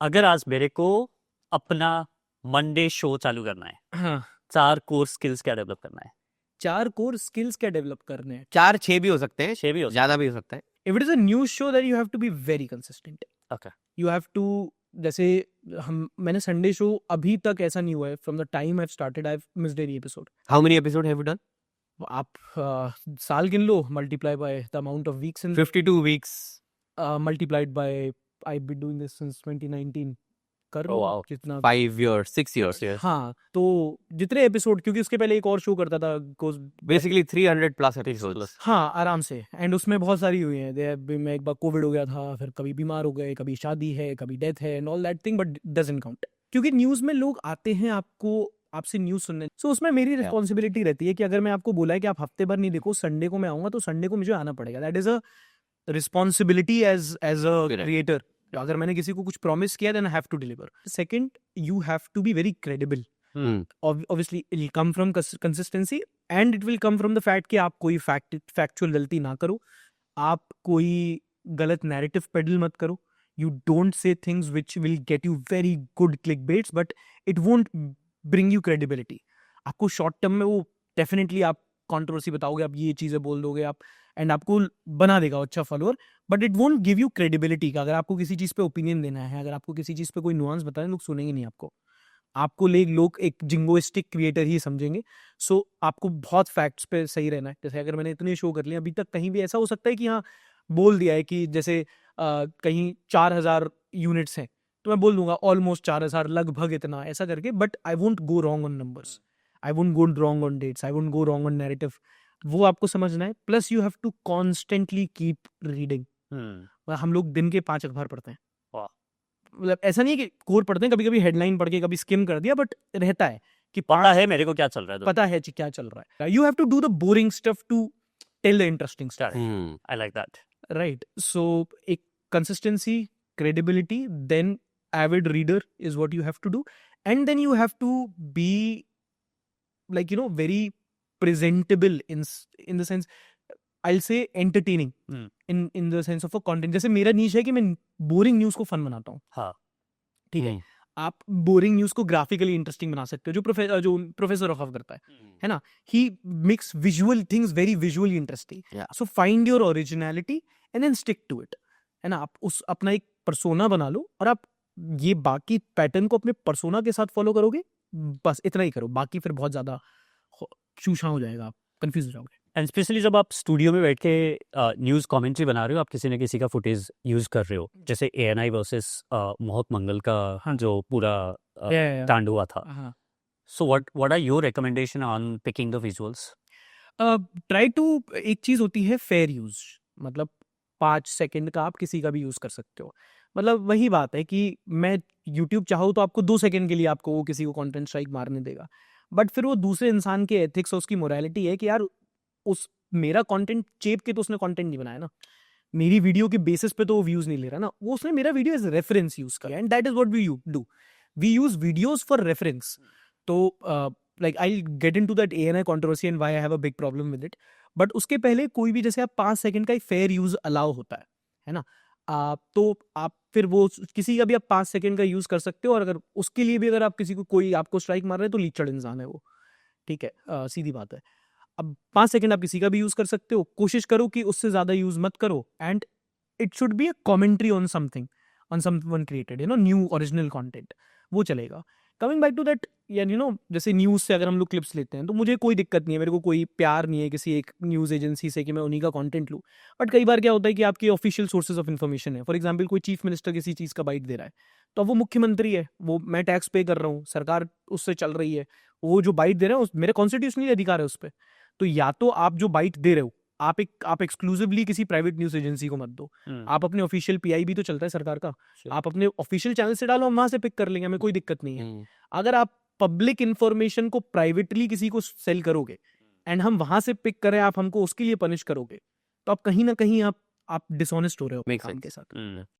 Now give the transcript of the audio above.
अगर आज मेरे को अपना मंडे शो चालू करना है, हाँ 4 कोर स्किल्स क्या डेवलप करना है? 4 कोर स्किल्स क्या डेवलप करने हैं 4-6 भी हो सकते हैं, 6 भी हो ज्यादा भी हो सकता है। If it is a news show that you have to be very consistent okay. You have to जैसे मैंने संडे शो अभी तक ऐसा नहीं हुआ है from the time I have started I have missed any episode how many episode have you done? आप साल गिन लो multiply by the amount of weeks in 52 weeks. Multiplied by I been doing this since 2019 कर लो Oh, wow. जितना 5 years, 6 years. हाँ तो जितने episode क्योंकि उसके पहले एक और शो करता था Basically 300 plus episodes. हाँ आराम से एंड उसमें बहुत सारी हुई हैं मैं एक बार कोविड हो गया था फिर कभी बीमार हो गए कभी शादी है कभी डेथ है and all that thing but doesn't count क्योंकि न्यूज़ में लोग आते हैं आपसे न्यूज़ सुनने सो उसमें मेरी रिस्पॉन्सिबिलिटी रहती है कि अगर मैं आपको बोला है कि आप हफ्ते भर नहीं देखो संडे को मैं आऊंगा तो संडे को मुझे आना पड़ेगा that is a responsibility as a creator अगर मैंने किसी को कुछ प्रॉमिस किया then I have to deliver second you have to be very credible obviously it will come from consistency and it will come from the fact कि आप कोई factual गलती ना करो आप कोई गलत narrative peddle मत करो you don't say things which will get you very good clickbaits but it won't bring you credibility आपको short term में वो definitely आप controversy बताओगे आप ये चीज़ें बोल दोगे आप एंड आपको बना देगा अच्छा follower but it won't give you credibility का अगर आपको किसी चीज़ पे ओपिनियन देना है अगर आपको किसी चीज़ पे कोई नुआंस बताना है लोग सुनेंगे नहीं आपको लोग एक जिंगोइस्टिक क्रिएटर ही समझेंगे सो आपको बहुत फैक्ट्स पे सही रहना है जैसे अगर मैंने इतने शो कर लिए अभी तक कहीं भी ऐसा हो सकता है कि हाँ बोल दिया है कि जैसे कहीं 4000 यूनिट्स हैं तो मैं बोल दूंगा ऑलमोस्ट 4000 लगभग इतना ऐसा करके but I won't go wrong on numbers I won't go wrong on dates I won't go wrong on narrative वो आपको समझना है plus you have to constantly keep reading हम लोग दिन के 5 अखबार पढ़ते हैं मतलब ऐसा नहीं है कि कोर पढ़ते हैं कभी कभी हेडलाइन पढ़ के कभी स्किम कर दिया बट रहता है कि पता है मेरे को क्या चल रहा है, पता है क्या चल रहा है you have to do the boring stuff to tell the interesting stuff I like that right so एक consistency credibility then avid reader is what you have to do and then you have to be like very presentable in the sense I'll say entertaining in the sense of a content जैसे मेरा नीश है कि मैं boring news को fun बनाता हूँ हाँ ठीक है आप बोरिंग न्यूज़ को ग्राफिकली इंटरेस्टिंग बना सकते हो जो प्रोफेसर ऑफ करता है ना ही mix visual things very visually interesting so find your originality and then stick to it है ना आप अपना एक पर्सोना बना लो और आप ये बाकी पैटर्न को अपने पर्सोना के साथ फॉलो करोगे बस इतना ही करो बाकी फिर बहुत ज़्यादा चूशा हो जाएगा आप कंफ्यूज हो जाओगे एंड स्पेशली जब आप स्टूडियो में बैठ के न्यूज़ कमेंट्री बना रहे हो आप किसी न किसी का फुटेज यूज कर रहे हो जैसे ANI वर्सेस मोहत मंगल का जो पूरा कांड हुआ था so what are your recommendation on picking the visuals try to एक चीज़ होती है फेयर यूज मतलब 5 सेकंड का आप किसी का भी यूज़ कर सकते हो मतलब वही बात है कि मैं यूट्यूब चाहूँ तो आपको 2 सेकंड के लिए आपको वो किसी को कंटेंट स्ट्राइक मारने देगा बट फिर वो दूसरे इंसान के एथिक्स और उसकी मोरालिटी है कि यार मेरा कंटेंट चेप के तो उसने कंटेंट नहीं बनाया ना मेरी वीडियो के बेसिस पे तो वो व्यूज नहीं ले रहा ना वो उसने मेरा वीडियो एज रेफरेंस यूज किया and that is what we do we use videos for reference तो like I get into that ANI controversy and why I have a big problem with it but उसके पहले कोई भी जैसे आप 5 second का एक फेयर यूज अलाउ होता है ना तो आप फिर वो किसी का भी आप 5 सेकंड का यूज कर सकते हो और अगर उसके लिए भी अगर आप किसी को कोई आपको स्ट्राइक मार रहे हैं तो लीचड़ इंसान है वो ठीक है सीधी बात है अब 5 सेकंड आप किसी का भी यूज कर सकते हो कोशिश करो कि उससे ज्यादा यूज मत करो and it should be a commentary on something on someone created new original content वो चलेगा कमिंग बैक टू दैट जैसे न्यूज़ से अगर हम लोग क्लिप्स लेते हैं तो मुझे कोई दिक्कत नहीं है मेरे को कोई प्यार नहीं है किसी एक न्यूज़ एजेंसी से कि मैं उन्हीं का कंटेंट लूँ बट कई बार क्या होता है कि आपकी ऑफिशियल सोर्सेज ऑफ इन्फॉर्मेशन है फॉर एग्जांपल कोई चीफ मिनिस्टर किसी चीज़ का बाइट दे रहा है तो अब वो मुख्यमंत्री है वो मैं टैक्स पे कर रहा हूँ सरकार उससे चल रही है वो जो बाइट दे रहे हैं मेरे कॉन्स्टिट्यूशनली अधिकार है उस पर तो या तो आप जो बाइट दे रहे हो आप एक्सक्लूसिवली किसी प्राइवेट न्यूज एजेंसी को मत दो आप अपने ऑफिशियल PI भी तो चलता है सरकार का आप अपने ऑफिशियल चैनल से डालो हम वहां से पिक कर लेंगे हमें कोई दिक्कत नहीं है अगर आप पब्लिक इंफॉर्मेशन को प्राइवेटली किसी को सेल करोगे एंड हम वहां से पिक करें आप हमको उसके लिए पनिश करोगे तो आप कहीं ना कहीं आप डिसऑनेस्ट हो रहे हो काम के साथ